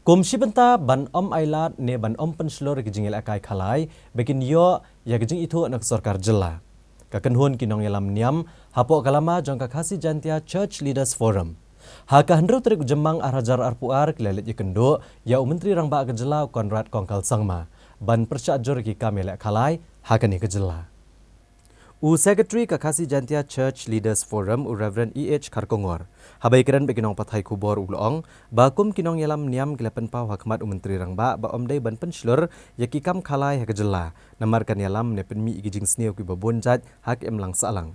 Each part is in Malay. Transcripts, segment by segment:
Komisi benta ban om ailat ne ban om penslor gejingil akai khalai bekin yo ya gejing itu nak sorkar jela. Kakenhun kinong yalam niam hapo kalama jong kakasi jantia Church Leaders Forum. Haka hendro trik jemang arajar arpuar kelelit yekendo ya menteri rang ba kejela Konrad Kongkal Sangma ban persyajur ki kamel khalai haka ni kejela. Secretary Kakasi Jantia Church Leaders Forum Reverend E.H. Karkongor. Habai keren beginong pathai kubor ulong, bakum kinong yalam niam gilapan pau hakmat Menteri Rangba ba omdai ban penslur yakikam khalai hakajela. Namarkan yalam ne penmi igijing sneo ki babonjat hak emlang salang.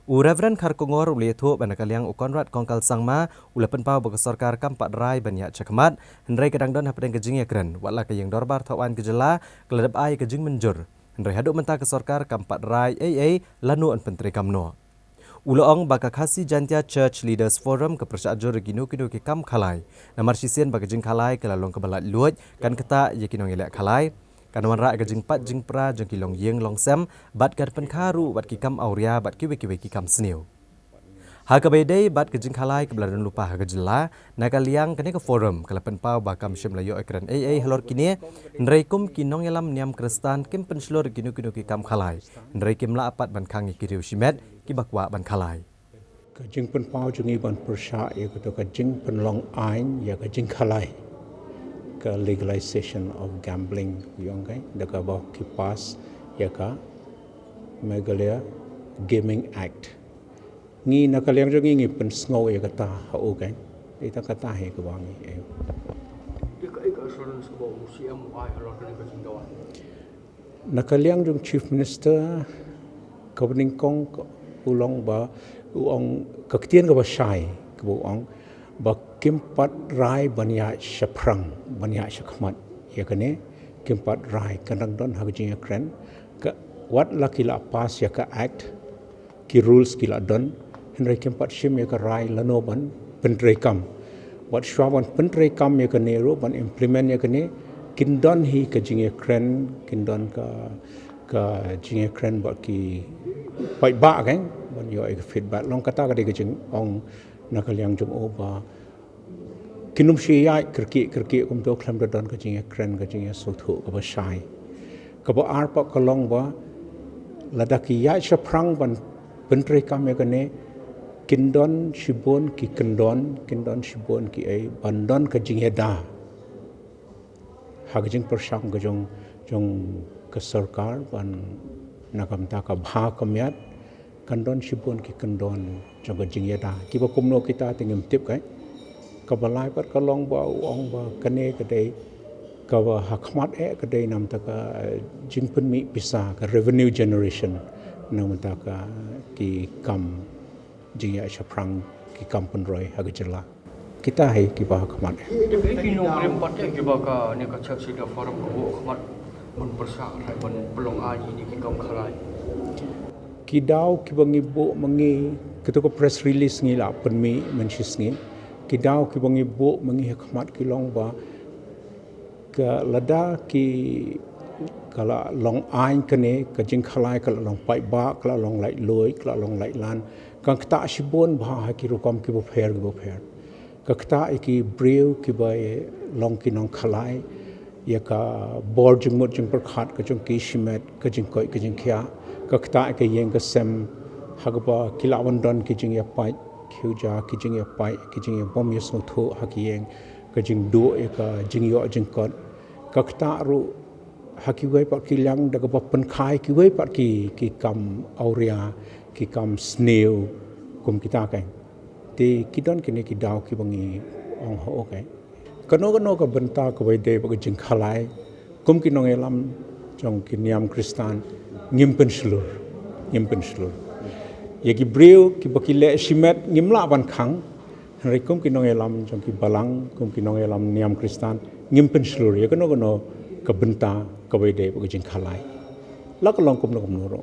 Reverend Karkongor uletho banakaliang Konrad Kongkal Sangma ulapan pau bagasorkar kampat rai banyak cakmat hendrai kadangdon hapdeng kejing yakren wala kayang dorbar tawan kejela keladap ai kejing menjur. Hendrai haduk mentah ke sorkar kampat rai AA lanu an penteri kamno. Uloong baka khasi jantia Church Leaders Forum ke persyajur ginu ki kam khalai. Namar sisien baka jing khalai ke lalong ke balat luat kan keta yakinong elek khalai. Kan wanra ke jing pat jing pra jeng kilong yeng long sem bat kad penkharu bat ki kam auria bat kiwe ki kam sneu. Haka bedai bat kejing khalai ke beladan lupa haka jela nakaliang kene ke forum kalapan pau bakam syem layo ekran AA halor kini nreikum kinong yalam niam kristan kim penslor ginu ki kam khalai nreikim la apat ban khangi kiriu simet ki bakwa ban khalai kejing pen pau jungi ban persya ya kutu kejing pen long ain ya kejing khalai ke legalization of gambling yong kai daga baw kipas ya ka Meghalaya Gaming Act ngi nakaliang jo ngi pen sngo ya kata hau kan ita kata he ke wangi nakaliang jo chief minister kabening kong ulong ba uong kaktian ka ba shai ke uong ba kimpat rai banya shaprang banya shakmat ya kane kimpat rai kanang don hagjing kren ka wat lakila pas ya ka act ki rules kila don Henry Kempat Shim ya ka rai lanoban pentrai kam wat shwaban pentrai kam ya ka neru ban implement ya ka ne kindon hi ka jinge kren kindon ka jinge kren ba ki pai ba kan ban yo ek feedback long kata ka de ka jing ong nakaliang jong oba kinum shi ya kerki kum to khlam don ka jinge kren ka jinge so thu ka ba shai ka ba ar pa ka long ba ladaki ya shaprang ban pentrai kam ya ka ne kindon shibon ki kindon shibon ki ai bandon ka jingheda hagjing persang ka jong ka sarkar ban nakam ta ka bha kamyat kandon shibon ki kindon jong ka jingheda ki ba kumno kita tingem tip kai ka balai pat ka long ba ong ba kane ka dei ka ba hakmat ka dei nam ta ka jingpen mi pisa ka revenue generation nam ta ka ki kam jia shaprang ki kampun roy hagajela kita hai ki bah khamat kino berempat ki baka ne ka chak sida forum ko khamat mun persa hai mun pelong ai ni ki kam khalai ki daw ki bangi bo mangi ketu ko press release ngi la penmi mensis ngi ki daw ki bangi bo mangi khamat ki long ba ka lada ki kala long ain kene ka jing khalai kala long pai ba kala long lai loi kala long lai lan kan kta shibon bha ki rukom ki bo pher ka kta ki brew ki ba long ki nong khalai ya ka bor jing mot jing per khat ka jong ki shimet ka jing koi ka jing khia ka kta ki yeng ka sem hagba ki lawan don ki jing ya pai khuja ki jing ya pai ki jing ya bom yus no thu ha ki yeng ka jing do ka jing yo jing kot ka kta ru haki wei pat ki lang daga pen khai ki wei pat ki kam auria ki kam sneu kum kita kan te kidon kini ki daw ki bangi ong ho kai kano ka benta ko wei de ba jing khalai kum ki nong elam jong ki niam kristan ngimpen slur ye ki breu ki ba ki le shimet ngimla ban khang rai kum ki nong elam jong ki balang kum ki nong elam niam kristan ngimpen slur ye kano ka benta ka wei de ba jing khalai la ka long kum no ro